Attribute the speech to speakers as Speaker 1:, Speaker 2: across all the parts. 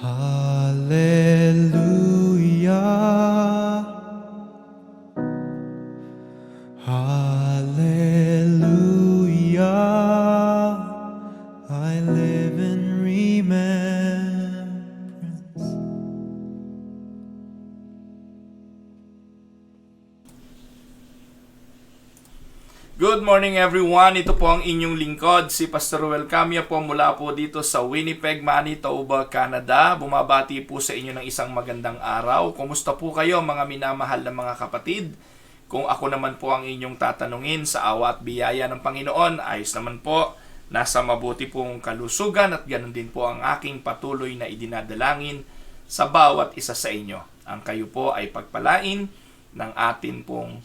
Speaker 1: Hallelujah, hallelujah, I live in remembrance.
Speaker 2: Good morning everyone, ito po ang inyong lingkod, si Pastor Ruel Camia po mula po dito sa Winnipeg, Manitoba, Canada. Bumabati po sa inyo ng isang magandang araw. Kumusta po kayo mga minamahal na mga kapatid? Kung ako naman po ang inyong tatanungin sa awa at biyaya ng Panginoon, ayos naman po, nasa mabuti pong kalusugan at ganun din po ang aking patuloy na idinadalangin sa bawat isa sa inyo. Ang kayo po ay pagpalain ng atin pong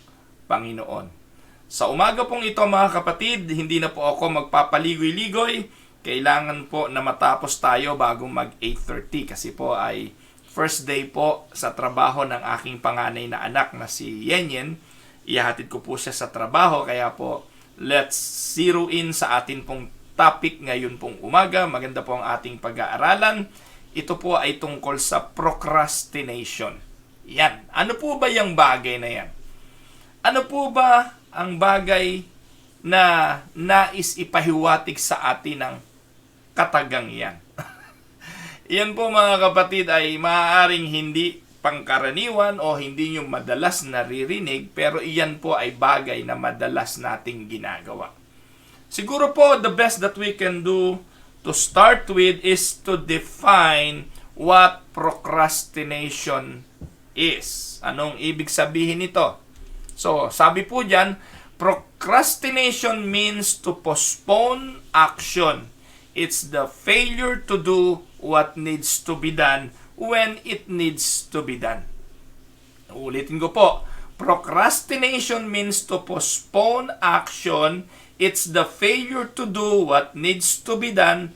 Speaker 2: Panginoon. Sa umaga pong ito mga kapatid, hindi na po ako magpapaligoy-ligoy. Kailangan po na matapos tayo bago mag 8:30 kasi po ay first day po sa trabaho ng aking panganay na anak na si Yenyen. Ihahatid ko po siya sa trabaho kaya po let's zero in sa atin pong topic ngayon pong umaga. Maganda po ang ating pag-aaralan. Ito po ay tungkol sa procrastination. Yan. Ano po ba yung bagay na yan? Ano po ba ang bagay na nais ipahiwatig sa atin ng katagang yan? Yan po mga kapatid ay maaaring hindi pangkaraniwan o hindi nyo madalas naririnig, pero iyan po ay bagay na madalas nating ginagawa. Siguro po the best that we can do to start with is to define what procrastination is. Anong ibig sabihin nito? So, sabi po dyan, procrastination means to postpone action. It's the failure to do what needs to be done when it needs to be done. Ulitin ko po, procrastination means to postpone action. It's the failure to do what needs to be done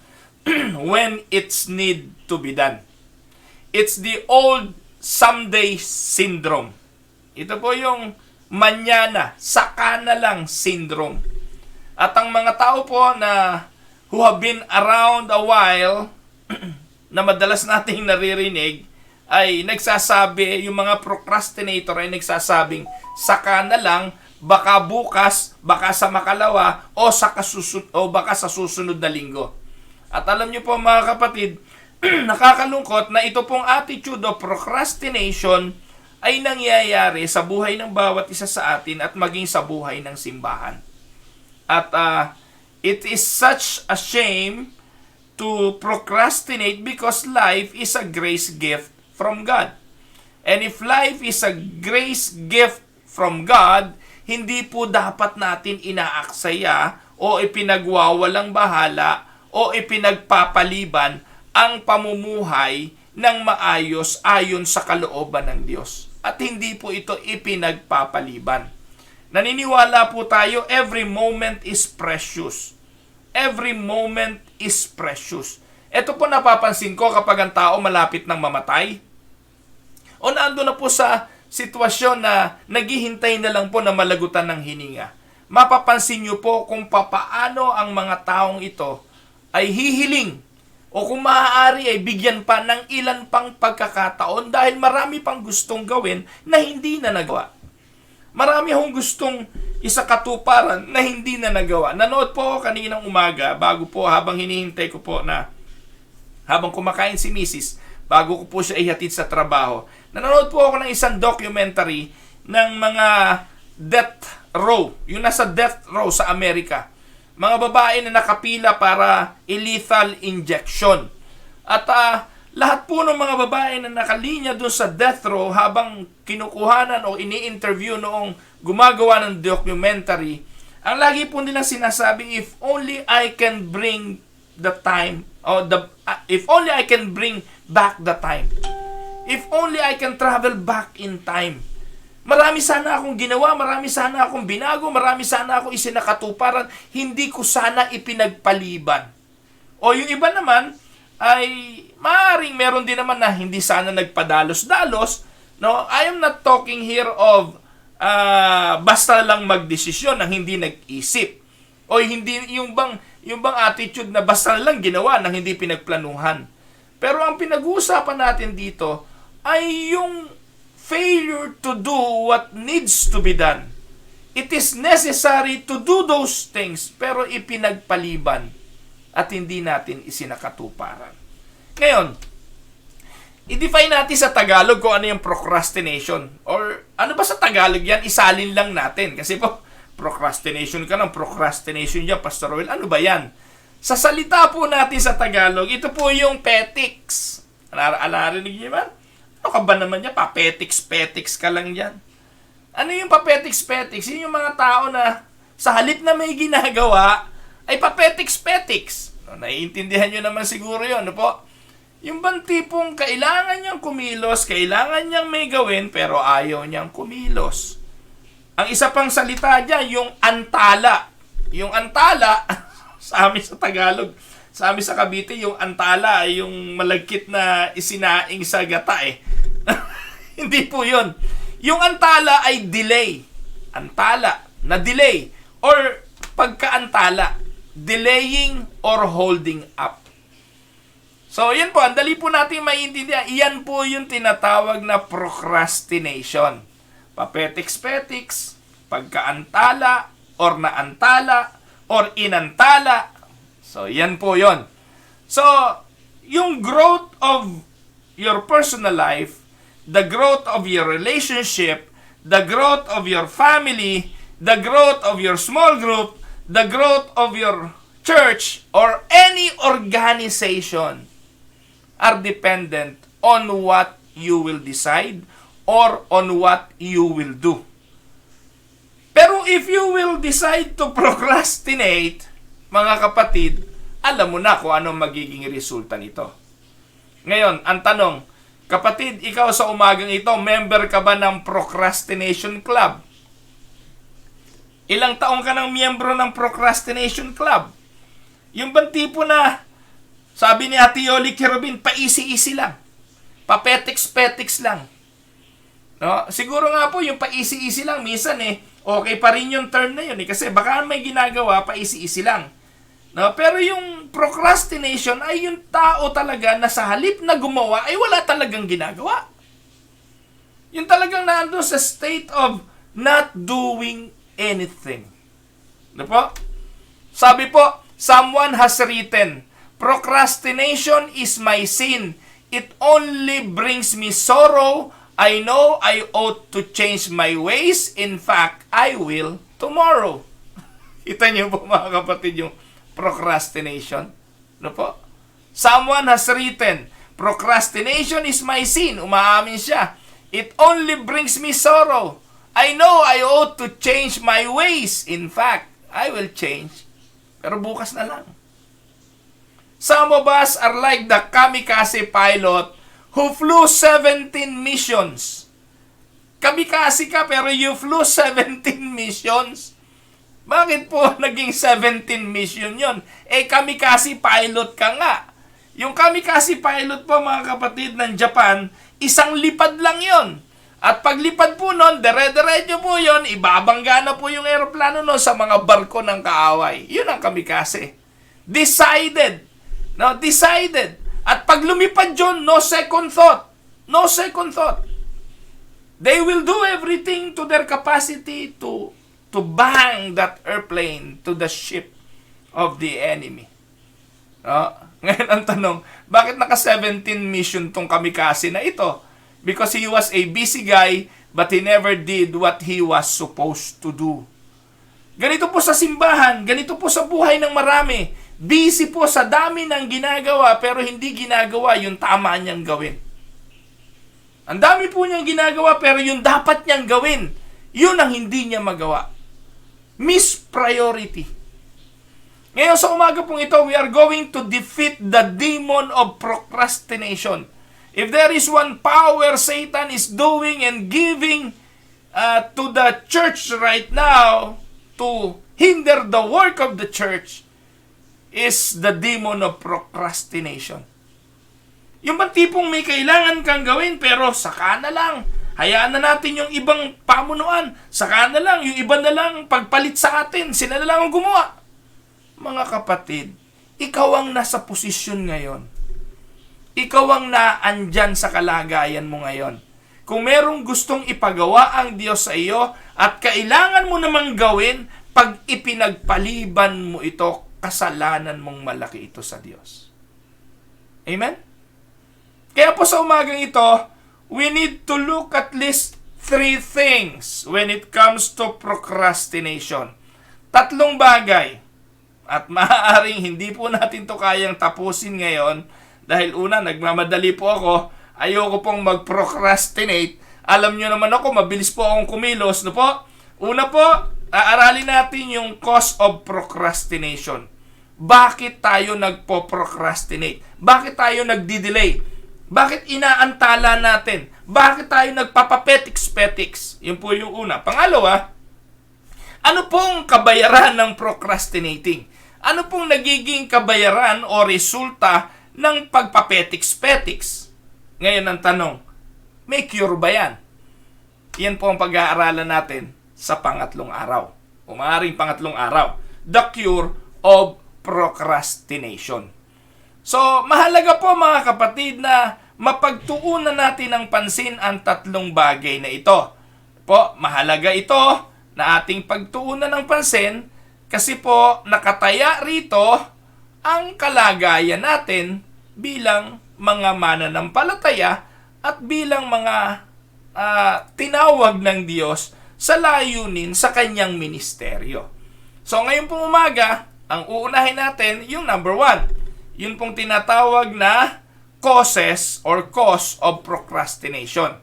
Speaker 2: when it's need to be done. It's the old someday syndrome. Ito po yung manyana, saka na lang syndrome. At ang mga tao po na who have been around a while, na madalas nating naririnig, ay nagsasabi, yung mga procrastinator ay nagsasabing, saka na lang, baka bukas, baka sa makalawa, o baka sa susunod na linggo. At alam niyo po mga kapatid, nakakalungkot na ito pong attitude of procrastination ay nangyayari sa buhay ng bawat isa sa atin at maging sa buhay ng simbahan. At it is such a shame to procrastinate because life is a grace gift from God. And if life is a grace gift from God, hindi po dapat natin inaaksaya o ipinagwawalang bahala o ipinagpapaliban ang pamumuhay ng maayos ayon sa kalooban ng Diyos. At hindi po ito ipinagpapaliban. Naniniwala po tayo, every moment is precious. Every moment is precious. Ito po napapansin ko kapag ang tao malapit ng mamatay, o naando na po sa sitwasyon na naghihintay na lang po na malagutan ng hininga. Mapapansin nyo po kung papaano ang mga taong ito ay hihiling o kung maaari ay bigyan pa ng ilan pang pagkakataon dahil marami pang gustong gawin na hindi na nagawa. Marami akong gustong isakatuparan na hindi na nagawa. Nanood po ako kaninang umaga bago po habang hinihintay ko po na habang kumakain si Mrs. bago ko po siya ihatid sa trabaho. Nanood po ako ng isang documentary ng mga death row. Yung nasa death row sa Amerika. Mga babae na nakapila para lethal injection. At lahat po ng mga babae na nakalinya doon sa death row habang kinukuhanan o ini-interview noong gumagawa ng documentary, ang lagi po nilang sinasabing, if only I can bring the time, if only I can bring back the time. If only I can travel back in time. Marami sana akong ginawa, marami sana akong binago, marami sana akong isinakatuparan, hindi ko sana ipinagpaliban. O yung iba naman ay maaaring meron din naman na hindi sana nagpadalos-dalos. No, I am not talking here of basta lang magdesisyon ng hindi nag-isip. O hindi yung bang attitude na basta lang ginawa ng hindi pinagplanuhan. Pero ang pinag-uusapan natin dito ay yung failure to do what needs to be done. It is necessary to do those things, pero ipinagpaliban at hindi natin isinakatuparan. Ngayon, i-define natin sa Tagalog kung ano yung procrastination. Or ano ba sa Tagalog yan? Isalin lang natin. Kasi po, procrastination ka ng procrastination yan, Pastor Will. Ano ba yan? Sa salita po natin sa Tagalog, ito po yung petics. Narinig niyo ba? Ano ka ba naman yan? Papetics ka lang yan. Ano yung papetics? Yun yung mga tao na sa halip na may ginagawa, ay papetics. Naiintindihan nyo naman siguro yun. Ano po? Yung bang tipong kailangan niyang kumilos, kailangan niyang may gawin, pero ayaw niyang kumilos. Ang isa pang salita dyan, yung antala. Yung antala, sa amin sa Tagalog, sa amin sa Cavite, yung antala ay yung malagkit na isinaing sa gata eh. Hindi po yun. Yung antala ay delay. Antala, na delay. Or pagkaantala, delaying or holding up. So, yan po, ang dali po natin maintindihan. Iyan po yung tinatawag na procrastination. Papetics, pagkaantala, or naantala, or inantala. So, yan po yon. So, yung growth of your personal life, the growth of your relationship, the growth of your family, the growth of your small group, the growth of your church, or any organization are dependent on what you will decide or on what you will do. Pero if you will decide to procrastinate, mga kapatid, alam mo na kung anong magiging resulta nito. Ngayon, ang tanong, kapatid, ikaw sa umagang ito, member ka ba ng procrastination club? Ilang taong ka ng miyembro ng procrastination club? Yung bang tipo na, sabi ni Ate Yoli Kirobin, paisi-isi lang. Papetics lang. No? Siguro nga po, yung paisi-isi lang, minsan okay pa rin yung term na yun kasi baka may ginagawa, paisi-isi lang. No? Pero yung procrastination ay yung tao talaga na sa halip na gumawa ay wala talagang ginagawa. Yung talagang nandun sa state of not doing anything. Ano po? Sabi po, someone has written, procrastination is my sin. It only brings me sorrow. I know I ought to change my ways. In fact, I will tomorrow. Kita niyo po mga kapatid yung procrastination? Ano po? Someone has written, procrastination is my sin. Umaamin siya. It only brings me sorrow. I know I ought to change my ways. In fact, I will change. Pero bukas na lang. Some of us are like the kamikaze pilot who flew 17 missions. Kamikaze ka pero you flew 17 missions. Bakit po naging 17 mission yon? Kamikaze pilot ka nga. Yung kamikaze pilot po mga kapatid ng Japan, isang lipad lang yon. At paglipad po nun, dire-diretso po yon, ibabangga na po yung aeroplano nun sa mga barko ng kaaway. Yun ang kamikaze. Decided. No, decided. At pag lumipad yun, no second thought. No second thought. They will do everything to their capacity to bang that airplane to the ship of the enemy. No? Ngayon ang tanong, bakit naka-17 mission tong kamikaze na ito? Because he was a busy guy, but he never did what he was supposed to do. Ganito po sa simbahan, ganito po sa buhay ng marami. Busy po sa dami ng ginagawa, pero hindi ginagawa yung tama niyang gawin. Ang dami po niyang ginagawa, pero yung dapat niyang gawin, yun ang hindi niya magawa. Mispriority. Ngayon sa umaga pong ito, we are going to defeat the demon of procrastination. If there is one power Satan is doing and giving to the church right now to hinder the work of the church, is the demon of procrastination. Yung bang tipong may kailangan kang gawin pero saka na lang. Hayaan na natin yung ibang pamunuan. Saka na lang. Yung iba na lang pagpalit sa atin. Sila na lang ang gumawa. Mga kapatid, ikaw ang nasa posisyon ngayon. Ikaw ang naandyan sa kalagayan mo ngayon. Kung merong gustong ipagawa ang Diyos sa iyo at kailangan mo namang gawin, pag ipinagpaliban mo ito, kasalanan mong malaki ito sa Diyos. Amen? Kaya po sa umagang ito, we need to look at least 3 things when it comes to procrastination. 3 bagay. At maaaring hindi po natin to kayang tapusin ngayon dahil una, nagmamadali po ako. Ayoko pong mag-procrastinate. Alam nyo naman ako, mabilis po akong kumilos. No po? Una po, aaralin natin yung cause of procrastination. Bakit tayo nagpo-procrastinate? Bakit tayo nagdi-delay? Bakit inaantala natin? Bakit tayo nagpapapetiks-petiks? Yun po yung una. Pangalawa, ano pong kabayaran ng procrastinating? Ano pong nagiging kabayaran o resulta ng pagpapetiks-petiks? Ngayon ang tanong, may cure ba yan? Yan po ang pag-aaralan natin sa pangatlong araw. O maaaring pangatlong araw. The cure of procrastination. So, mahalaga po mga kapatid na mapagtuunan natin ng pansin ang 3 bagay na ito. Po, mahalaga ito na ating pagtuunan ng pansin kasi po nakataya rito ang kalagayan natin bilang mga mananampalataya at bilang mga tinawag ng Diyos sa layunin sa kanyang ministeryo. So ngayon pong umaga, ang uunahin natin yung number 1. Yun pong tinatawag na causes or cause of procrastination.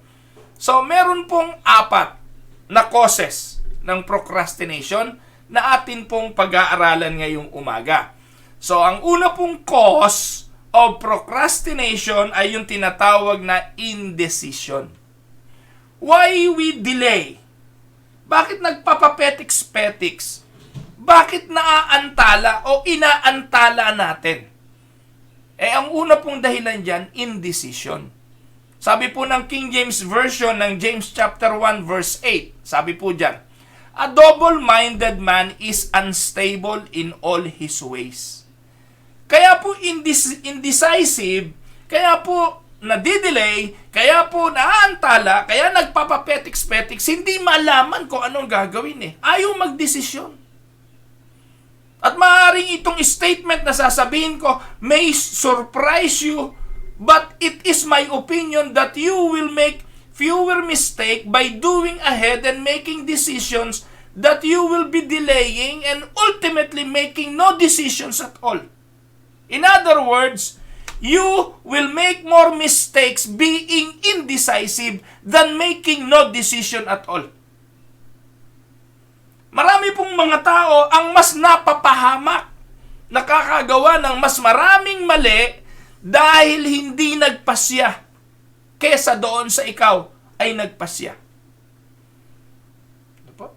Speaker 2: So meron pong 4 na causes ng procrastination na atin pong pag-aaralan ngayong umaga. So ang una pong cause of procrastination ay yung tinatawag na indecision. Why we delay? Bakit nagpapapetiks-petiks? Bakit naaantala o inaantala natin? Ang una pong dahilan dyan, indecision. Sabi po ng King James Version ng James chapter 1 verse 8, sabi po dyan, a double-minded man is unstable in all his ways. Kaya po indecisive, kaya po nadidelay, kaya po naaantala, kaya nagpapapetiks-petiks, hindi malaman kung anong gagawin Ayaw magdesisyon. At maaaring itong statement na sasabihin ko may surprise you, but it is my opinion that you will make fewer mistakes by doing ahead and making decisions that you will be delaying and ultimately making no decisions at all. In other words, you will make more mistakes being indecisive than making no decision at all. Marami pong mga tao ang mas napapahamak, nakakagawa ng mas maraming mali dahil hindi nagpasya kesa doon sa ikaw ay nagpasya. Ano po?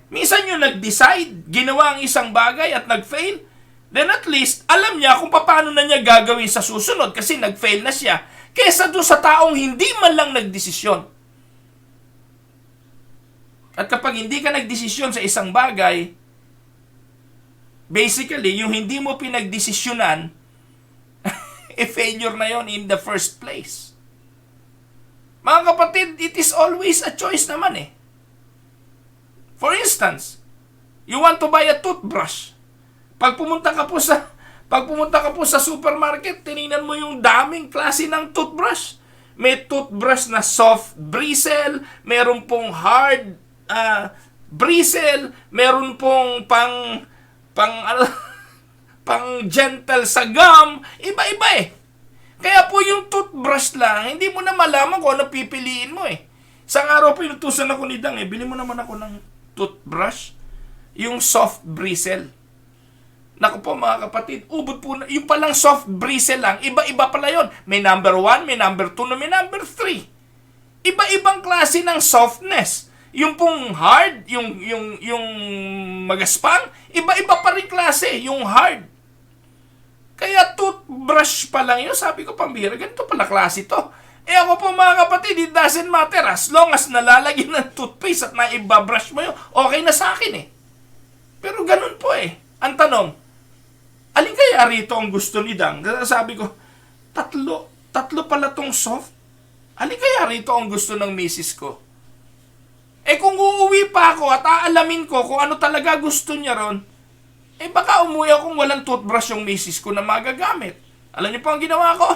Speaker 2: Minsan yung nag-decide, ginawa ang isang bagay at nag-fail, then at least alam niya kung paano na niya gagawin sa susunod kasi nag-fail na siya kesa doon sa taong hindi man lang nagdesisyon. At kapag hindi ka nagdesisyon sa isang bagay, basically, yung hindi mo pinagdesisyonan, failure na yon in the first place. Mga kapatid, it is always a choice naman For instance, you want to buy a toothbrush. Pag pumunta ka po sa supermarket, tiningnan mo yung daming klase ng toothbrush. May toothbrush na soft bristle, meron pong hard bristle, meron pong pang gentle sa gum, iba-iba Kaya po yung toothbrush lang, hindi mo na malaman kung ano pipiliin mo Isang araw po inutusan ako ni Dang bili mo naman ako ng toothbrush, yung soft bristle. Naku po mga kapatid, ubod po na, yung palang soft bristle lang, iba-iba pala yon. May number 1, may number 2, may number 3. Iba-ibang klase ng softness. Yung pong hard, yung magaspang, iba-iba pa rin klase, yung hard. Kaya toothbrush pa lang yun, sabi ko pambira, ganito pala klase to. Ako po mga kapatid, it doesn't matter as long as nalalagyan ng toothpaste at naibabrush mo yun, okay na sa akin Pero ganun po Ang tanong, alin kaya rito ang gusto ni Dang? Sabi ko, Tatlo pala tong soft? Alin kaya rito ang gusto ng misis ko? Kung uuwi pa ako at aalamin ko kung ano talaga gusto niya ron, baka umuwi akong walang toothbrush yung misis ko na magagamit. Alam niyo po ang ginawa ko?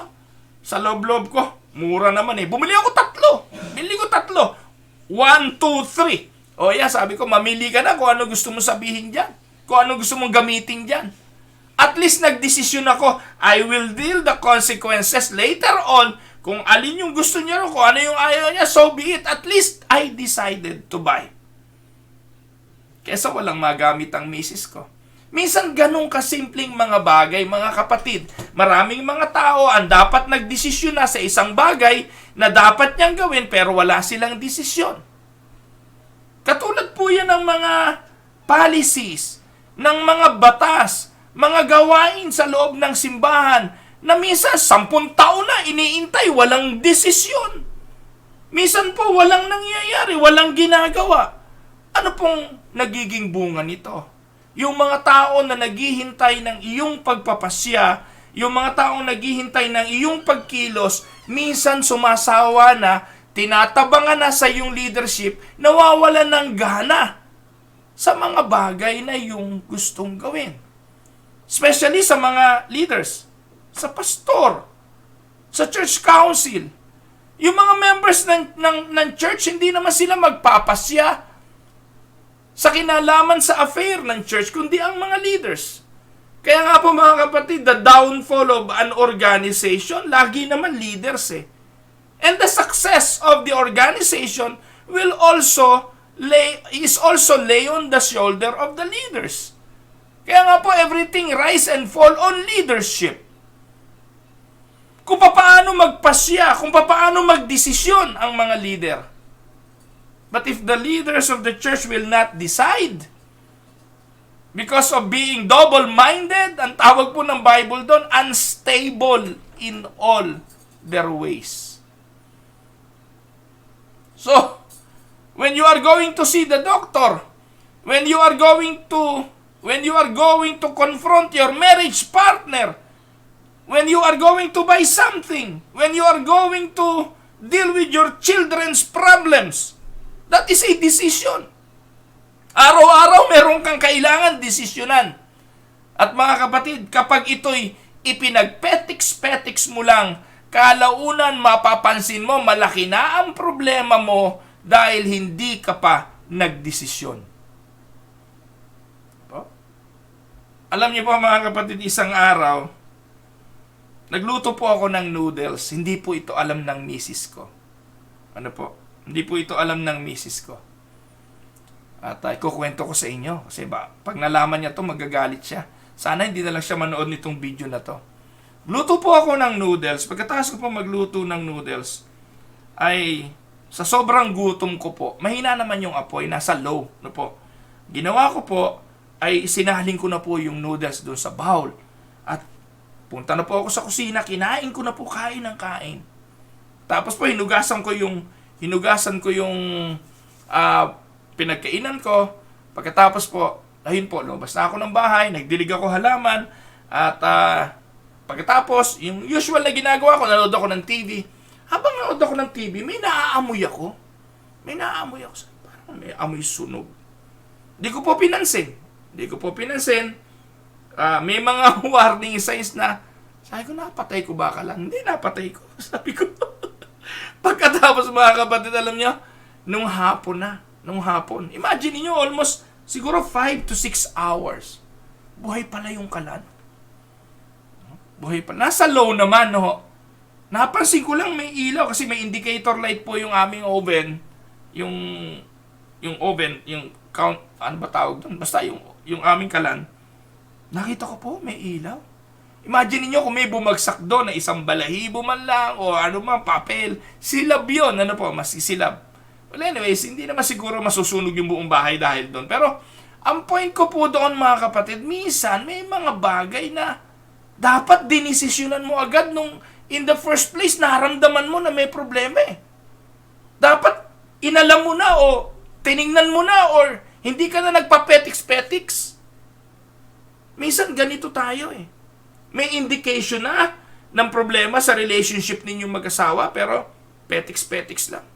Speaker 2: Sa loob-loob ko, mura naman bumili ako 3. Bili ko 3. 1, 2, 3. Sabi ko, mamili ka na kung ano gusto mong sabihin dyan. Kung ano gusto mong gamitin dyan. At least nagdesisyon ako, I will deal the consequences later on. Kung alin yung gusto niya, kung ano yung ayaw niya, so be it. At least I decided to buy. Kesa walang magamit ang misis ko. Minsan ganun kasimpleng mga bagay, mga kapatid. Maraming mga tao ang dapat nagdesisyon na sa isang bagay na dapat niyang gawin pero wala silang desisyon. Katulad po yan ng mga policies, ng mga batas, mga gawain sa loob ng simbahan na minsan 10 taon na iniintay, walang desisyon. Minsan po walang nangyayari, walang ginagawa. Ano pong nagiging bunga nito? Yung mga tao na naghihintay ng iyong pagpapasya, yung mga taong naghihintay ng iyong pagkilos, minsan sumasawa na, tinatabangan na sa iyong leadership, nawawalan ng gana sa mga bagay na yung gustong gawin. Especially sa mga leaders, sa pastor, sa church council. Yung mga members ng church, hindi naman sila magpapasya sa kinalaman sa affair ng church, kundi ang mga leaders. Kaya nga po mga kapatid, the downfall of an organization, lagi naman leaders And the success of the organization will also is also lay on the shoulder of the leaders. Kaya nga po, everything rise and fall on leadership. Kung paano magpasya, kung paano magdesisyon ang mga leader. But if the leaders of the church will not decide, because of being double-minded, ang tawag po ng Bible doon, unstable in all their ways. So, when you are going to see the doctor, when you are going to confront your marriage partner, when you are going to buy something, when you are going to deal with your children's problems, that is a decision. Araw-araw meron kang kailangan desisyonan. At mga kapatid, kapag ito'y ipinagpetiks-petiks mo lang, kalaunan mapapansin mo malaki na ang problema mo dahil hindi ka pa nagdesisyon. Alam niyo po mga kapatid, isang araw, nagluto po ako ng noodles. Hindi po ito alam ng misis ko. Ano po? Hindi po ito alam ng misis ko. At ikukwento ko sa inyo. Kasi pag nalaman niya to magagalit siya. Sana hindi na lang siya manood nitong video na to. Luto po ako ng noodles. Pagkatapos ko po magluto ng noodles, ay sa sobrang gutom ko po, mahina naman yung apoy, nasa low. No po? Ginawa ko po, ay sinahalin ko na po yung noodles doon sa bowl. At punta na po ako sa kusina, kinain ko na po, kain ng kain. Tapos po hinugasan ko yung pinagkainan ko. Pagkatapos po, ayun po, lumabas na ako ng bahay, nagdilig ako halaman, at pagkatapos, yung usual na ginagawa ko, nanood ako ng TV. Habang nanood ako ng TV, may naaamoy ako. Parang may amoy sunog. Di ko po pinansin. May mga warning signs na, sabi ko, napatay ko ba ka lang? Hindi, napatay ko. Sabi ko, pagkatapos mga kapatid, alam nyo, nung hapon. Imagine niyo almost, siguro 5 to 6 hours. Buhay pala yung kalan. Nasa low naman, no? Napansin ko lang may ilaw kasi may indicator light po yung aming oven. Yung oven, yung count, ano ba tawag doon? Basta yung aming kalan. Nakita ko po, may ilaw. Imagine niyo kung may bumagsak doon na isang balahibo man lang o ano man, papel. Silab yun. Ano po, masisilab. Well, anyways, hindi naman siguro masusunog yung buong bahay dahil doon. Pero, ang point ko po doon mga kapatid, minsan may mga bagay na dapat dinisisyonan mo agad nung in the first place, naramdaman mo na may problema Dapat inalam mo na o tiningnan mo na or hindi ka na nagpapetiks-petiks. Minsan ganito tayo May indication na ng problema sa relationship ninyong mag-asawa, pero petiks-petiks lang.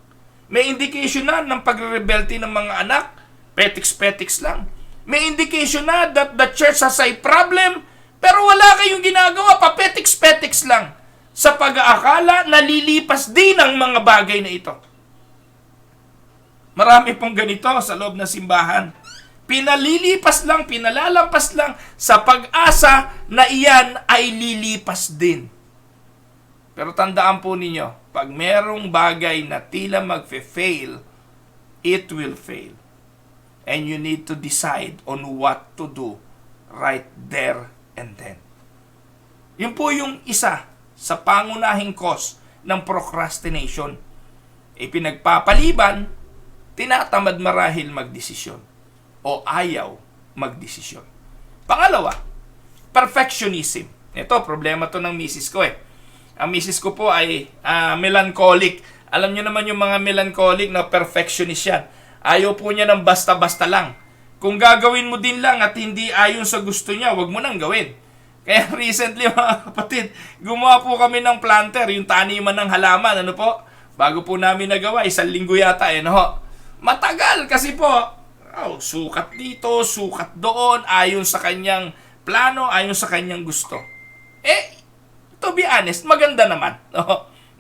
Speaker 2: May indication na ng pagre-rebelty ng mga anak, petiks-petiks lang. May indication na that the church has a problem, pero wala kayong ginagawa, papetiks-petiks lang. Sa pag-aakala, nalilipas din ang mga bagay na ito. Marami pong ganito sa loob ng simbahan. Pinalilipas lang, pinalalampas lang sa pag-asa na iyan ay lilipas din. Pero tandaan po ninyo, pag merong bagay na tila magfe-fail, it will fail. And you need to decide on what to do right there and then. Yun po yung isa sa pangunahing cause ng procrastination. Pinagpapaliban, tinatamad marahil magdesisyon o ayaw magdesisyon. Pangalawa, perfectionism. Ito, problema to ng misis ko Ang misis ko po ay melancholic. Alam niyo naman yung mga melancholic na perfectionist yan. Ayaw po niya ng basta-basta lang. Kung gagawin mo din lang at hindi ayon sa gusto niya, wag mo nang gawin. Kaya recently mga kapatid, gumawa po kami ng planter, yung taniman ng halaman. Ano po? Bago po namin nagawa, 1 linggo yata Matagal kasi po, sukat dito, sukat doon, ayon sa kanyang plano, ayon sa kanyang gusto. To be honest, maganda naman.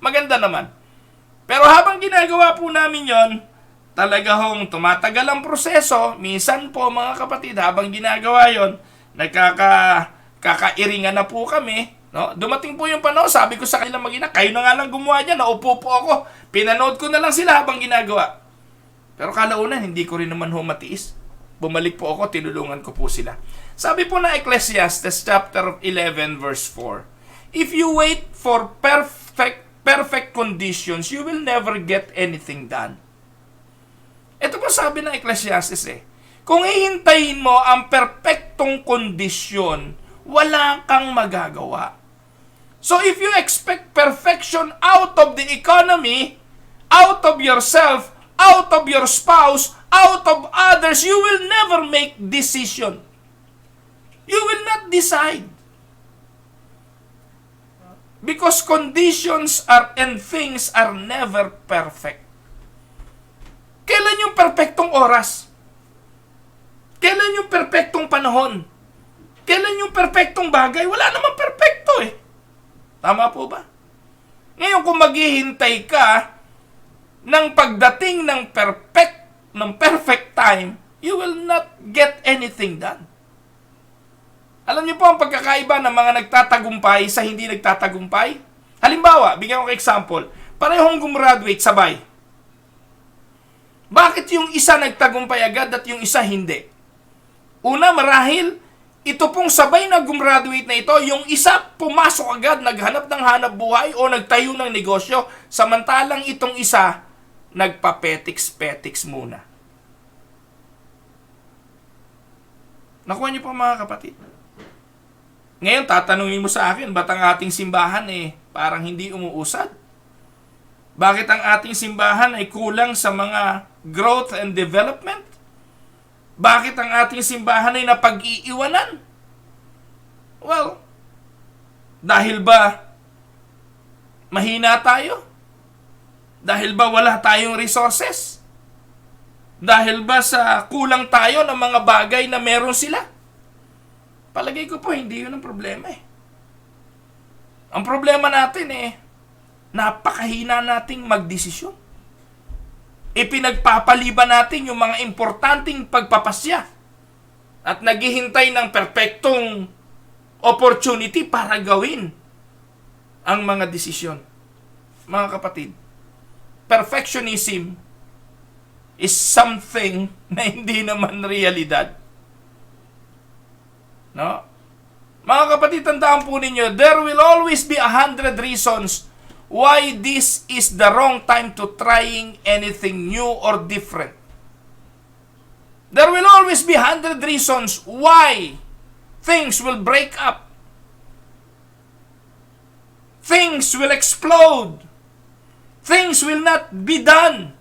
Speaker 2: Maganda naman. Pero habang ginagawa po namin yon, talaga hong tumatagal ang proseso. Minsan po mga kapatid, habang ginagawa yon, kakairingan na po kami. Dumating po yung panahon, sabi ko sa kanilang mag-ina, kayo na nga lang gumawa niya, naupo po ako. Pinanood ko na lang sila habang ginagawa. Pero kalaunan, hindi ko rin naman matiis. Bumalik po ako, tinulungan ko po sila. Sabi po na Ecclesiastes chapter 11 verse 4, if you wait for perfect conditions, you will never get anything done. Ito po sabi ng Ecclesiastes kung hihintayin mo ang perpektong kondisyon, wala kang magagawa. So if you expect perfection out of the economy, out of yourself, out of your spouse, out of others, you will never make decision. You will not decide. Because conditions and things are never perfect. Kailan yung perpektong oras? Kailan yung perpektong panahon? Kailan yung perpektong bagay? Wala namang perpekto Tama po ba? Ngayon kung maghihintay ka ng pagdating ng perfect time, you will not get anything done. Alam niyo po ang pagkakaiba ng mga nagtatagumpay sa hindi nagtatagumpay? Halimbawa, bigyan ko example, parehong gumraduate sabay. Bakit yung isa nagtagumpay agad at yung isa hindi? Una, marahil, ito pong sabay na gumraduate na ito, yung isa pumasok agad, naghanap ng hanap buhay o nagtayo ng negosyo, samantalang itong isa, nagpapetiks-petiks muna. Nakuha niyo po mga kapatid? Ngayon, tatanungin mo sa akin, ba't ang ating simbahan parang hindi umuusad? Bakit ang ating simbahan ay kulang sa mga growth and development? Bakit ang ating simbahan ay napag-iiwanan? Well, dahil ba mahina tayo? Dahil ba wala tayong resources? Dahil ba sa kulang tayo ng mga bagay na meron sila? Palagay ko po, hindi yun ang problema Ang problema natin napakahina nating magdesisyon. Ipinagpapaliban natin yung mga importanteng pagpapasya at naghihintay ng perpektong opportunity para gawin ang mga desisyon. Mga kapatid, perfectionism is something na hindi naman realidad. No? Mga kapatid, tandaan po ninyo, there will always be 100 reasons why this is the wrong time to trying anything new or different. There will always be 100 reasons why things will break up. Things will explode. Things will not be done.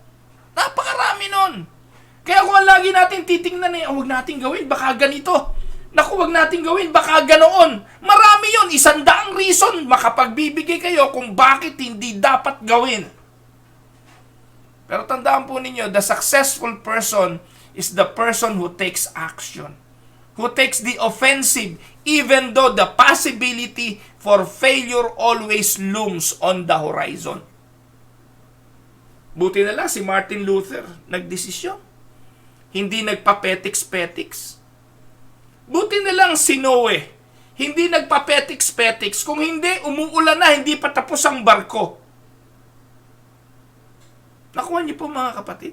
Speaker 2: Napakarami nun. Kaya kung lagi natin titingnan huwag natin gawin, baka ganito. Naku, wag natin gawin, baka ganoon. Marami yon, 100 reason makapagbibigay kayo kung bakit hindi dapat gawin. Pero tandaan po ninyo, the successful person is the person who takes action. Who takes the offensive, even though the possibility for failure always looms on the horizon. Buti na lang si Martin Luther nagdesisyon. Hindi nagpapetiks-petiks. Buti na lang si Noe. Hindi nagpapetiks-petiks. Kung hindi, umuulan na, hindi pa tapos ang barko. Nakuha niyo po mga kapatid?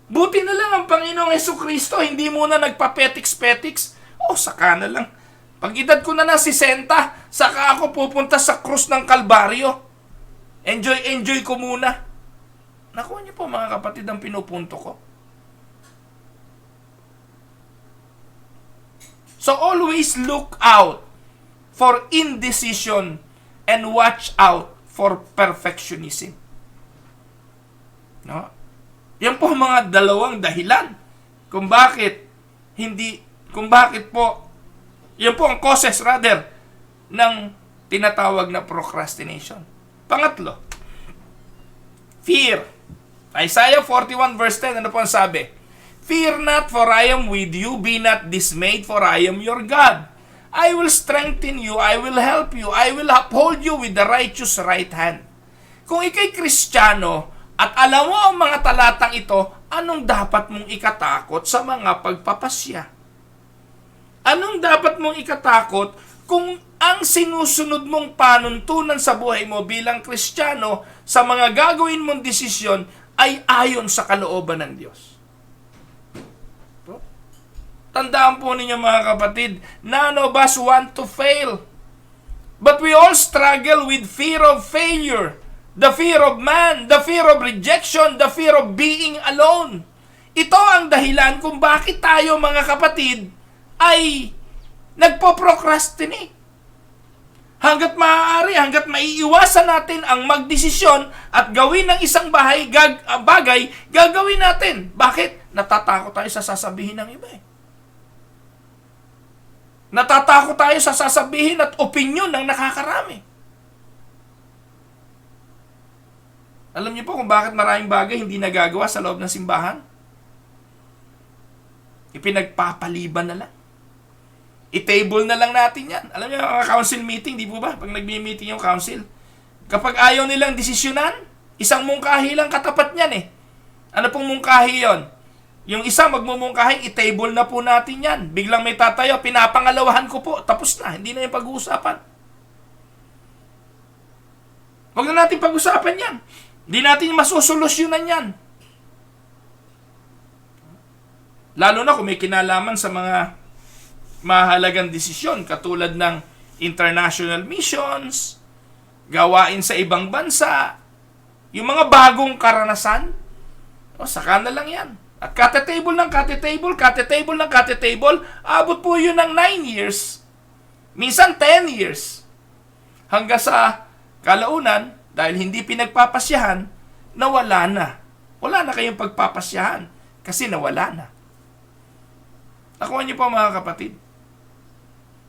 Speaker 2: Buti na lang ang Panginoong Jesucristo, hindi muna nagpapetiks-petiks. Saka na lang. Pag edad ko na ng 60, saka ako pupunta sa krus ng Kalbaryo. Enjoy ko muna. Nakuha niyo po mga kapatid ang pinupunto ko. So always look out for indecision and watch out for perfectionism. No? Yan po mga dalawang dahilan kung bakit po, yan po ang causes rather ng tinatawag na procrastination. Pangatlo, fear. Isaiah 41 verse 10, ano po ang sabi? Fear not, for I am with you. Be not dismayed, for I am your God. I will strengthen you. I will help you. I will uphold you with the righteous right hand. Kung ikay Kristiyano at alam mo ang mga talatang ito, anong dapat mong ikatakot sa mga pagpapasya? Anong dapat mong ikatakot kung ang sinusunod mong panuntunan sa buhay mo bilang Kristiyano sa mga gagawin mong desisyon ay ayon sa kalooban ng Diyos? Tandaan po ninyo mga kapatid, none of us want to fail. But we all struggle with fear of failure, the fear of man, the fear of rejection, the fear of being alone. Ito ang dahilan kung bakit tayo mga kapatid ay nagpo-procrastinate. Hanggat maaari, hanggat maiiwasan natin ang magdesisyon at gawin ng isang bagay, gagawin natin. Bakit? Natatakot tayo sa sasabihin ng iba eh. Natatakot tayo sa sasabihin at opinyon ng nakakarami. Alam niyo po kung bakit maraming bagay hindi nagagawa sa loob ng simbahan? Ipinagpapaliban na lang. I-table na lang natin yan. Alam niyo, mga council meeting, di po ba? Pag nagmi-meeting yung council, kapag ayaw nilang desisyonan, isang mungkahi lang katapat niyan eh. Ano pong mungkahi yon? Yung isa magmumungkahi, i-table na po natin yan. Biglang may tatayo, pinapangalawahan ko po. Tapos na, hindi na yung pag-uusapan. Huwag na natin pag-usapan yan. Hindi natin masusolusyonan yan. Lalo na kung may kinalaman sa mga mahalagang desisyon, katulad ng international missions, gawain sa ibang bansa, yung mga bagong karanasan, saka na lang yan. At kate-table, abot po yun ng 9 years. Minsan 10 years. Hanggang sa kalaunan, dahil hindi pinagpapasyahan, nawala na. Wala na kayong pagpapasyahan kasi nawala na. Nakuha niyo po mga kapatid.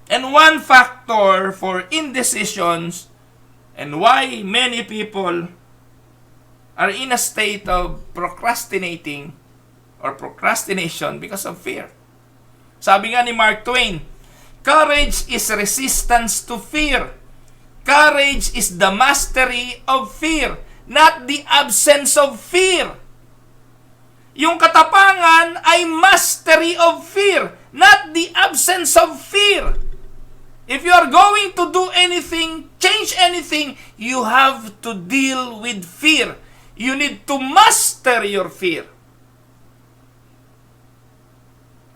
Speaker 2: And one factor for indecisions and why many people are in a state of procrastination because of fear. Sabi nga ni Mark Twain, courage is resistance to fear. Courage is the mastery of fear, not the absence of fear. Yung katapangan ay mastery of fear, not the absence of fear. If you are going to do anything, change anything, you have to deal with fear. You need to master your fear.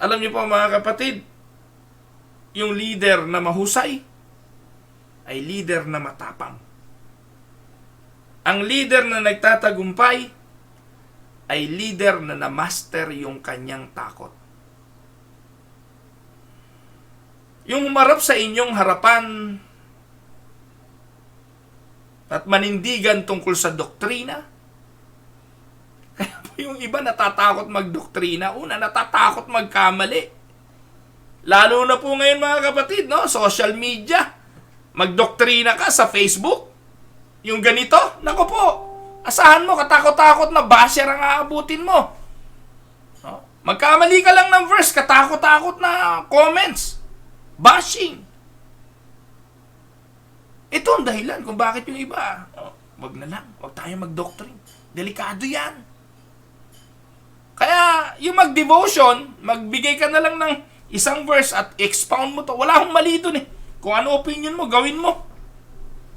Speaker 2: Alam niyo po mga kapatid, yung leader na mahusay ay leader na matapang. Ang leader na nagtatagumpay ay leader na na-master yung kanyang takot. Yung humarap sa inyong harapan at manindigan tungkol sa doktrina, kaya po yung iba natatakot magdoktrina. Una, natatakot magkamali. Lalo na po ngayon mga kapatid, no? Social media. Magdoktrina ka sa Facebook. Yung ganito, nako po, asahan mo, katakot-takot na basher ang aabutin mo. No? Magkamali ka lang ng verse, katakot-takot na comments. Bashing. Ito ang dahilan kung bakit yung iba, wag na lang, wag tayo mag-doctrine. Delikado yan. Kaya, yung mag-devotion, magbigay ka na lang ng isang verse at expound mo to. Wala akong mali dun eh. Kung ano opinion mo, gawin mo.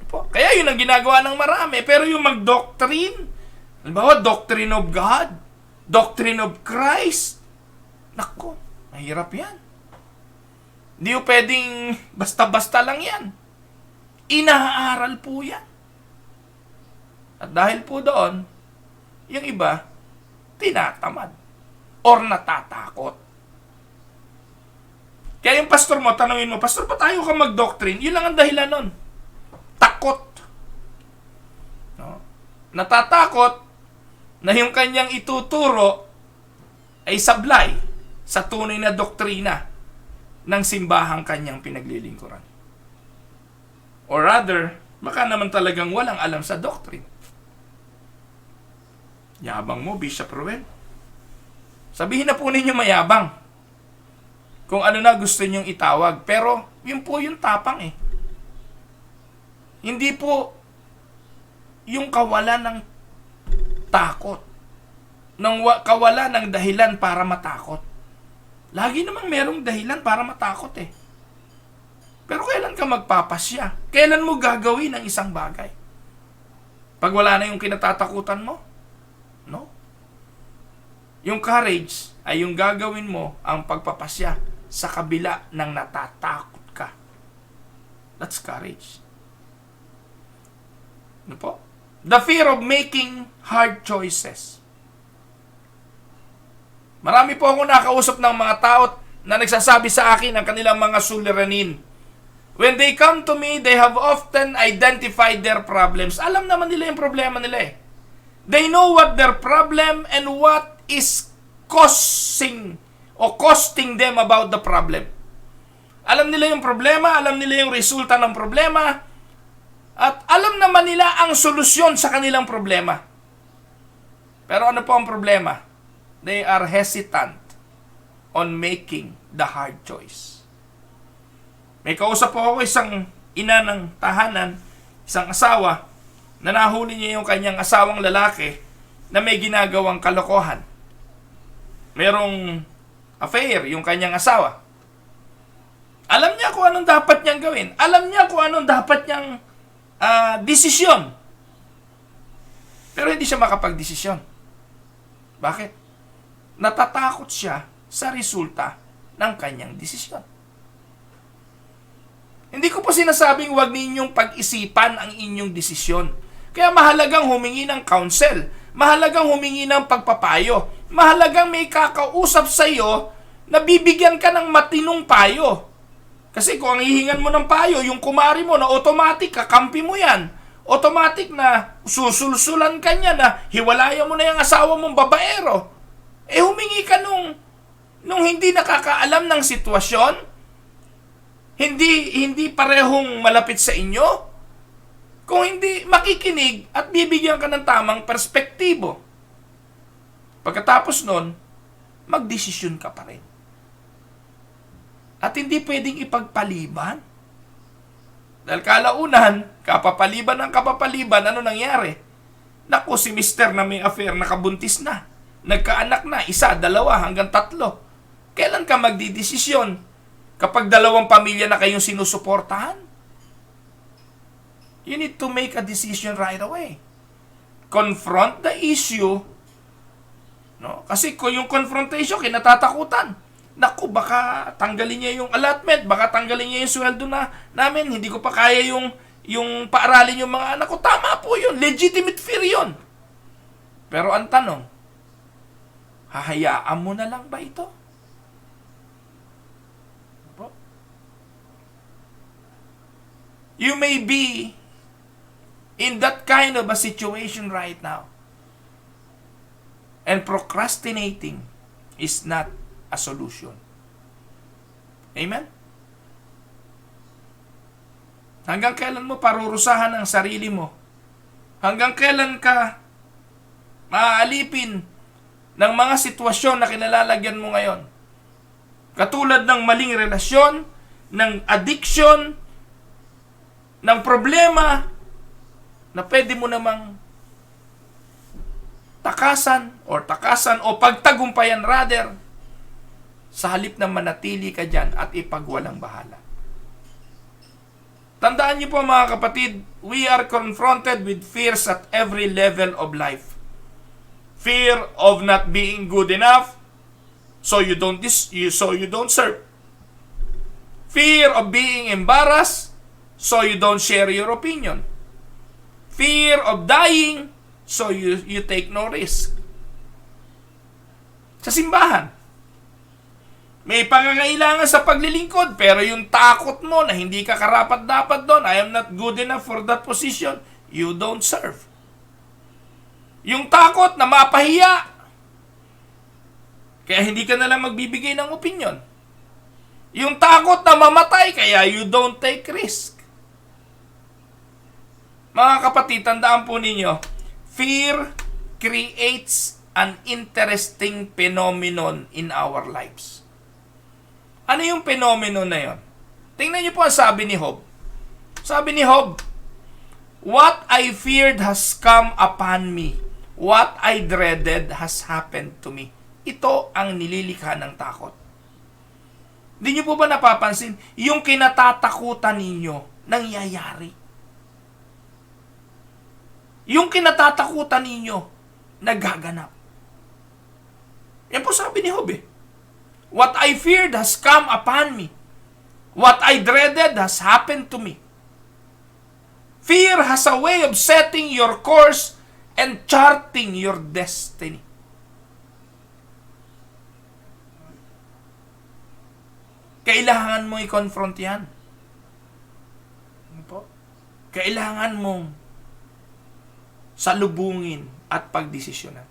Speaker 2: Kaya yun ang ginagawa ng marami. Pero yung mag-doctrine, halimbawa, doctrine of God, doctrine of Christ, nako, mahirap yan. Hindi yung pwedeng basta-basta lang yan. Inaaral po yan. At dahil po doon, yung iba, tinatamad or natatakot. Kaya yung pastor mo, tanungin mo, pastor, pa tayo ka mag-doctrine? Yun lang ang dahilan nun. Takot. No? Natatakot na yung kanyang ituturo ay sablay sa tunay na doktrina ng simbahang kanyang pinaglilingkuran. Or rather, baka naman talagang walang alam sa doctrine. Yabang mo, Bishop Ruel. Sabihin na po ninyo mayabang. Kung ano na gusto nyong itawag. Pero, yun po yung tapang eh. Hindi po yung kawalan ng takot. Kawalan ng dahilan para matakot. Lagi namang merong dahilan para matakot eh. Pero kailan ka magpapasya? Kailan mo gagawin ang isang bagay? Pag wala na yung kinatatakutan mo? No. Yung courage ay yung gagawin mo ang pagpapasya sa kabila ng natatakot ka. That's courage. Ano po? The fear of making hard choices. Marami po ako nakausap ng mga tao na nagsasabi sa akin ang kanilang mga suliranin. When they come to me, they have often identified their problems. Alam naman nila yung problema nila eh. They know what their problem and what is costing them about the problem. Alam nila yung problema, alam nila yung resulta ng problema, at alam naman nila ang solusyon sa kanilang problema. Pero ano po ang problema? They are hesitant on making the hard choice. May kausap po ako isang ina ng tahanan, isang asawa, na nahuli niya yung kanyang asawang lalaki na may ginagawang kalokohan. Merong affair yung kanyang asawa. Alam niya kung anong dapat niyang gawin. Alam niya kung anong dapat niyang desisyon. Pero hindi siya makapag-desisyon. Bakit? Natatakot siya sa resulta ng kanyang desisyon. Hindi ko po sinasabing huwag ninyong pag-isipan ang inyong desisyon. Kaya mahalagang humingi ng counsel. Mahalagang humingi ng pagpapayo. Mahalagang may kakausap sa iyo na bibigyan ka ng matinong payo. Kasi kung ang hihingan mo ng payo, yung kumari mo na automatic, kakampi mo yan. Automatic na susulsulan ka niya na hiwalayan mo na yung asawa mong babaero. Eh humingi ka nung hindi nakakaalam ng sitwasyon, hindi parehong malapit sa inyo, kung hindi makikinig at bibigyan ka ng tamang perspektibo. Pagkatapos nun, magdesisyon ka pa rin. At hindi pwedeng ipagpaliban. Dahil kalaunan, kapapaliban ng kapapaliban, ano nangyari? Naku, si Mister na may affair, nakabuntis na. Nagkaanak na, 1, 2, hanggang 3. Kailan ka magdidesisyon? Kapag 2 pamilya na kayong sinusuportahan? You need to make a decision right away. Confront the issue. No? Kasi kung yung confrontation, kinatatakutan. Naku, baka tanggalin niya yung allotment, baka tanggalin niya yung sweldo namin, hindi ko pa kaya yung paaralin yung mga anak ko. Tama po yun. Legitimate fear yun. Pero ang tanong, hahayaan mo na lang ba ito? You may be in that kind of a situation right now. And procrastinating is not a solution. Amen? Hanggang kailan mo parurusahan ang sarili mo? Hanggang kailan ka maaalipin ng mga sitwasyon na kinalalagyan mo ngayon? Katulad ng maling relasyon, ng addiction, ng problema na pwede mo namang takasan o pagtagumpayan rather, sa halip na manatili ka dyan at ipagwalang bahala. Tandaan niyo po mga kapatid, we are confronted with fears at every level of life. Fear of not being good enough, so you don't serve. Fear of being embarrassed, so you don't share your opinion. Fear of dying, so you take no risk. Sa simbahan, may pangangailangan sa paglilingkod, pero yung takot mo na hindi ka karapat-dapat doon, I am not good enough for that position, you don't serve. Yung takot na mapahiya, kaya hindi ka na lang magbibigay ng opinion. Yung takot na mamatay, kaya you don't take risk. Mga kapatid, tandaan po ninyo, fear creates an interesting phenomenon in our lives. Ano yung phenomenon na yon? Tingnan niyo po ang sabi ni Job. Sabi ni Job, what I feared has come upon me. What I dreaded has happened to me. Ito ang nililikha ng takot. Hindi niyo po ba napapansin? Yung kinatatakutan ninyo, nangyayari. Yung kinatatakutan ninyo, nagaganap. Yan po sabi ni Job eh. What I feared has come upon me. What I dreaded has happened to me. Fear has a way of setting your course and charting your destiny. Kailangan mo i-confront yan. Ano po? Kailangan mong salubungin at pagdesisyonan.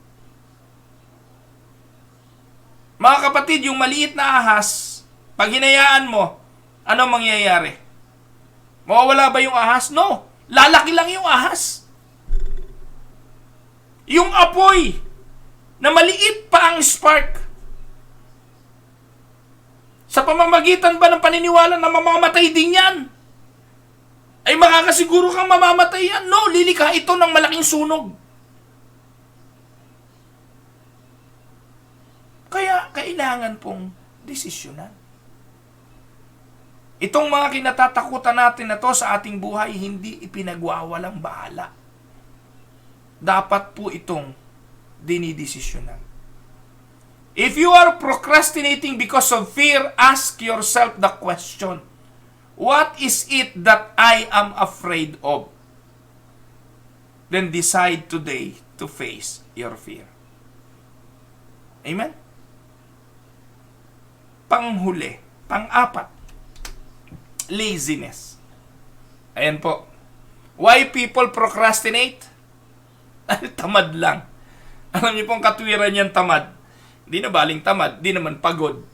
Speaker 2: Mga kapatid, yung maliit na ahas, pag hinayaan mo, ano mangyayari? Mawawala ba yung ahas? No. Lalaki lang yung ahas. Yung apoy, na maliit pa ang spark, sa pamamagitan ba ng paniniwala na mamamatay din yan, ay makakasiguro kang mamamatay yan? No, lilikha ito ng malaking sunog. Kaya kailangan pong desisyonan. Itong mga kinatatakutan natin na to sa ating buhay, hindi ipinagwawalang bahala. Dapat po itong dinidesisyonan. If you are procrastinating because of fear, ask yourself the question, what is it that I am afraid of? Then decide today to face your fear. Amen? Panghuli, pang-apat, laziness. Ayan po. Why people procrastinate? Tamad lang. Alam niyo pong katwiran niyan, tamad. Hindi na baling tamad, di naman pagod.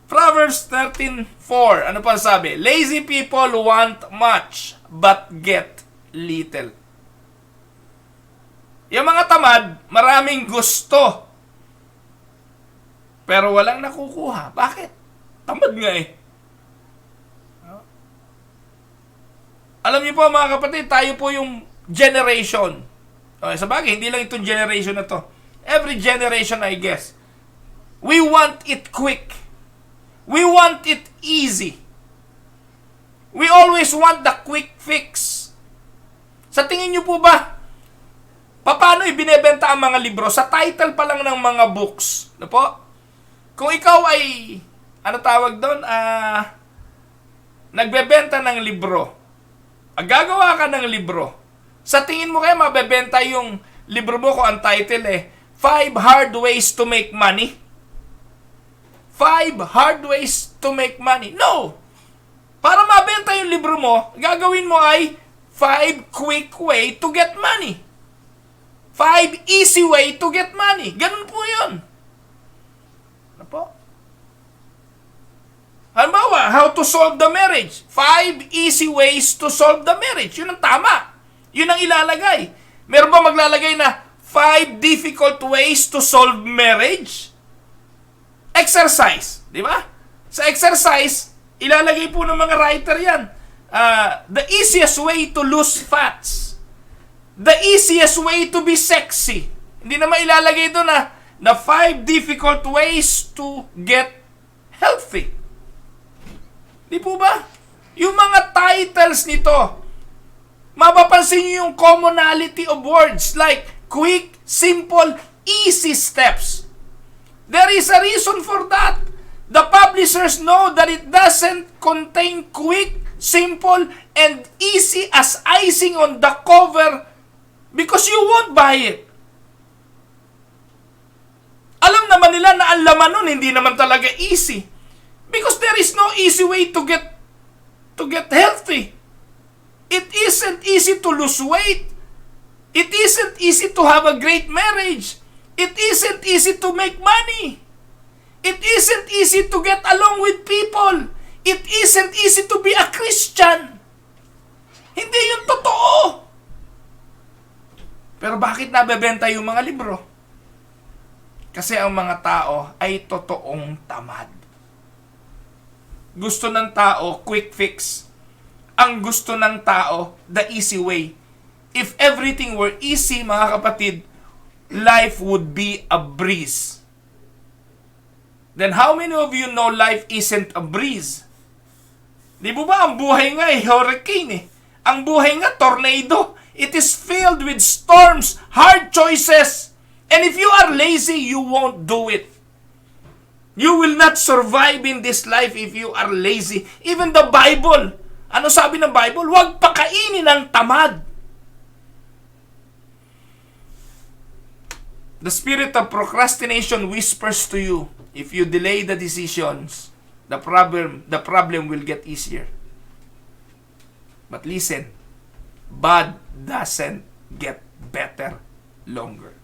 Speaker 2: Proverbs 13:4. Ano pa sabi? Lazy people want much but get little. Yung mga tamad, maraming gusto pero walang nakukuha. Bakit? Tamad nga eh. Alam niyo po mga kapatid, tayo po yung generation. Okay, sa bagay, hindi lang itong generation na to. Every generation, I guess. We want it quick. We want it easy. We always want the quick fix. Sa tingin niyo po ba, paano ibinebenta ang mga libro? Sa title pa lang ng mga books. Ano po? Kung ikaw ay, ano tawag doon? Nagbebenta ng libro. Gagawa ka ng libro. Sa tingin mo kaya mabebenta yung libro mo kung ang title 5 Hard Ways to Make Money? 5 Hard Ways to Make Money. No! Para mabenta yung libro mo, gagawin mo ay 5 Quick Way to Get Money. 5 Easy Way to Get Money. Ganun po yun. Ano po? Halimbawa, how to solve the marriage. 5 easy ways to solve the marriage. Yun ang tama. Yun ang ilalagay. Meron ba maglalagay na 5 difficult ways to solve marriage? Exercise. Di ba? Sa exercise, ilalagay po ng mga writer yan. The easiest way to lose fats. The easiest way to be sexy. Hindi naman ilalagay doon na 5 difficult ways to get healthy. Di po ba? Yung mga titles nito, mapapansin nyo yung commonality of words like quick, simple, easy steps. There is a reason for that. The publishers know that it doesn't contain quick, simple, and easy as icing on the cover because you won't buy it. Alam naman nila na ang laman nun hindi naman talaga easy. Because there is no easy way to get healthy. It isn't easy to lose weight. It isn't easy to have a great marriage. It isn't easy to make money. It isn't easy to get along with people. It isn't easy to be a Christian. Hindi yun totoo. Pero bakit nabebenta yung mga libro? Kasi ang mga tao ay totoong tamad. Gusto ng tao, quick fix. Ang gusto ng tao, the easy way. If everything were easy, mga kapatid, life would be a breeze. Then how many of you know life isn't a breeze? Di ba ang buhay nga hurricane eh. Ang buhay nga tornado. It is filled with storms, hard choices. And if you are lazy, you won't do it. You will not survive in this life if you are lazy. Even the Bible. Ano sabi ng Bible? Huwag pakainin ng tamad. The spirit of procrastination whispers to you, if you delay the decisions, the problem will get easier. But listen, bad doesn't get better longer.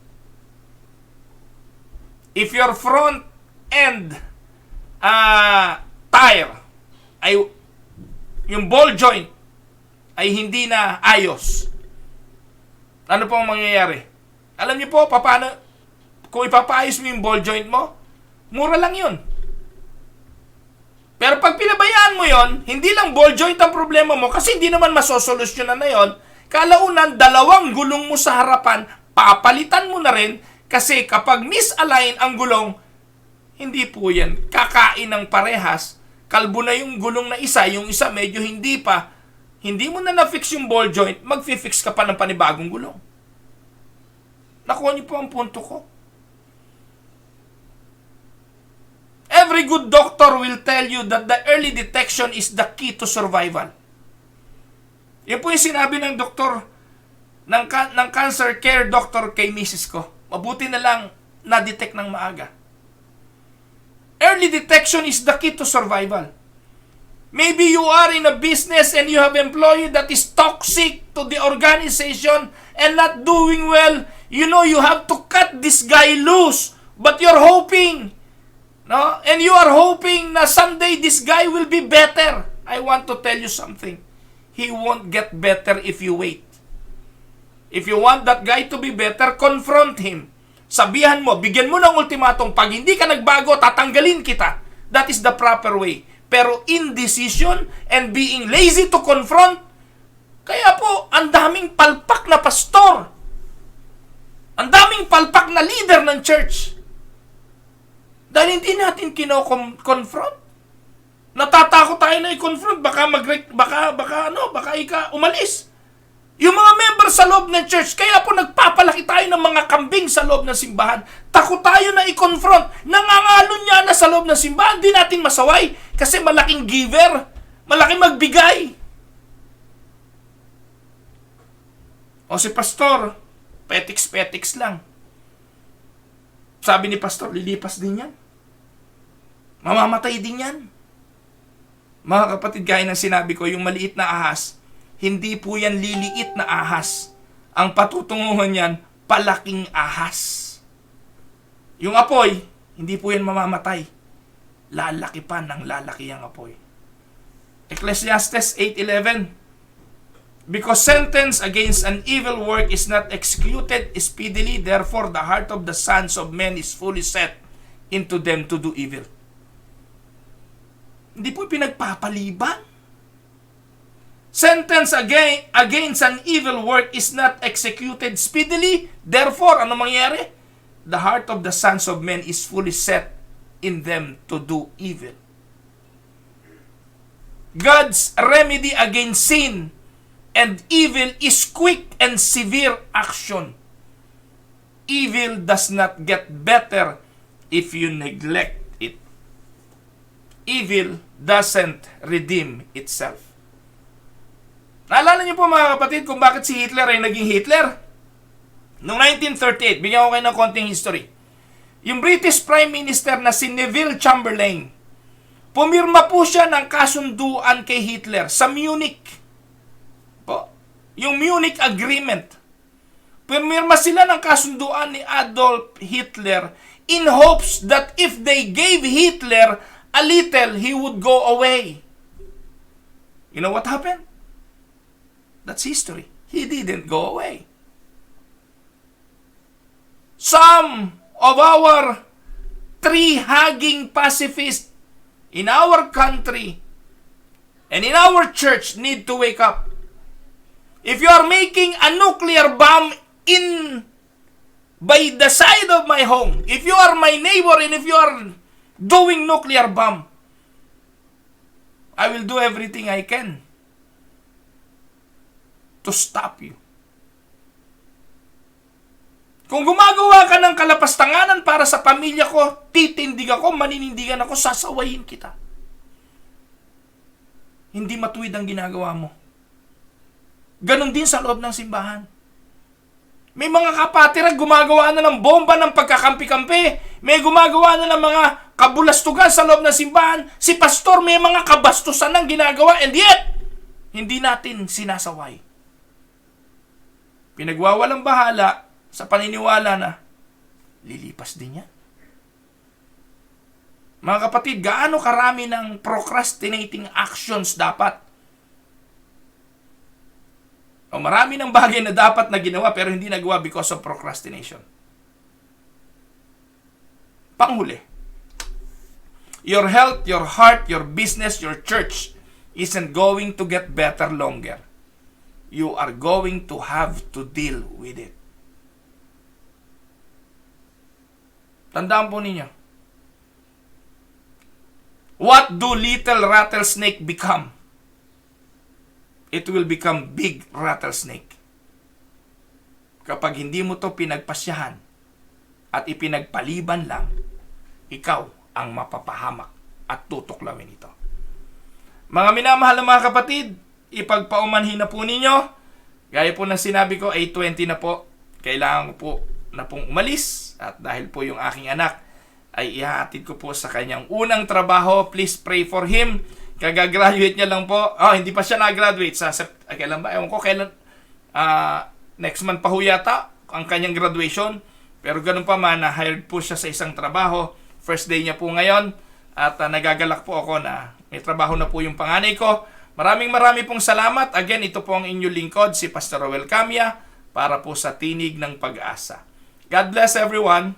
Speaker 2: If your front end tire ay yung ball joint ay hindi na ayos, ano pong mangyayari? Alam niyo po paano kung ipapaayos mo yung ball joint mo? Mura lang yun. Pero pag pinabayaan mo yon, hindi lang ball joint ang problema mo kasi hindi naman masosolusyonan na yon. Kalaunan, 2 gulong mo sa harapan, papalitan mo na rin kasi kapag misalign ang gulong, hindi po yan kakain ng parehas. Kalbo na yung gulong na isa, yung isa medyo hindi pa. Hindi mo na na-fix yung ball joint, mag-fix ka pa ng panibagong gulong. Nakuha niyo po ang punto ko. Every good doctor will tell you that the early detection is the key to survival. Yan po yung sinabi ng doktor, ng cancer care doctor kay misis ko. Mabuti na lang na-detect ng maaga. Early detection is the key to survival. Maybe you are in a business and you have employee that is toxic to the organization and not doing well. You know you have to cut this guy loose. But you're hoping, no? And you are hoping na someday this guy will be better. I want to tell you something. He won't get better if you wait. If you want that guy to be better, confront him. Sabihan mo, bigyan mo ng ultimatum, pag hindi ka nagbago, tatanggalin kita. That is the proper way. Pero indecision and being lazy to confront, kaya po, ang daming palpak na pastor. Ang daming palpak na leader ng church. Dahil hindi natin kino-confront. Natatakot tayo na i-confront, baka umalis. Yung mga member sa loob ng church, kaya po nagpapalaki tayo ng mga kambing sa loob ng simbahan. Takot tayo na i-confront. Nangangalon niya na sa loob ng simbahan. Di natin masaway kasi malaking giver. Malaking magbigay. O si pastor, petiks-petiks lang. Sabi ni pastor, lilipas din yan. Mamamatay din yan. Mga kapatid, gaya ng sinabi ko, yung maliit na ahas, hindi po yan liliit na ahas. Ang patutunguhan yan, palaking ahas. Yung apoy, hindi po yan mamamatay. lalaki pa ng lalaki ang apoy. Ecclesiastes 8:11. Because sentence against an evil work is not executed speedily, therefore the heart of the sons of men is fully set into them to do evil. Hindi po pinagpapaliban. Sentence against an evil work is not executed speedily, therefore, ano mangyayari? The heart of the sons of men is fully set in them to do evil. God's remedy against sin and evil is quick and severe action. Evil does not get better if you neglect it. Evil doesn't redeem itself. Naalala niyo po mga kapatid kung bakit si Hitler ay naging Hitler? Noong 1938, bigyan ko kayo ng konting history. Yung British Prime Minister na si Neville Chamberlain, pumirma po siya ng kasunduan kay Hitler sa Munich. Po, yung Munich Agreement. Pumirma sila ng kasunduan ni Adolf Hitler in hopes that if they gave Hitler a little, he would go away. You know what happened? That's history. He didn't go away. Some of our tree-hugging pacifists in our country and in our church need to wake up. If you are making a nuclear bomb by the side of my home, if you are my neighbor and if you are doing nuclear bomb, I will do everything I can to stop you. Kung gumagawa ka ng kalapastanganan para sa pamilya ko, titindig ako, maninindigan ako, sasawayin kita. Hindi matuwid ang ginagawa mo. Ganon din sa loob ng simbahan. May mga kapatiran gumagawa na ng bomba ng pagkakampi-kampi. May gumagawa na ng mga kabulastugan sa loob ng simbahan. Si pastor may mga kabastusan ng ginagawa and yet, hindi natin sinasaway. Pinagwawalang bahala sa paniniwala na lilipas din yan. Mga kapatid, gaano karami ng procrastinating actions dapat? O marami ng bagay na dapat na ginawa pero hindi nagawa because of procrastination. Panghuli, your health, your heart, your business, your church isn't going to get better longer. You are going to have to deal with it. Tandaan po ninyo. What do little rattlesnake become? It will become big rattlesnake. Kapag hindi mo to pinagpasyahan at ipinagpaliban lang, ikaw ang mapapahamak at tutuklawin ito. Mga minamahal na mga kapatid, ipagpaumanhin na po ninyo. Gaya po ng sinabi ko, 8:20 na po. Kailangan ko po na pong umalis. At dahil po yung aking anak ay ihahatid ko po sa kanyang unang trabaho. Please pray for him. Kagagraduate niya lang po. Hindi pa siya na-graduate. Kailan ba? Ewan ko kailan. Next month pa ho yata ang kanyang graduation. Pero ganun pa man, na-hired po siya sa isang trabaho. First day niya po ngayon. At nagagalak po ako na may trabaho na po yung panganay ko. Maraming pong salamat. Again, ito po ang inyong lingkod, si Pastor Roel Camia, para po sa Tinig ng Pag-asa. God bless everyone.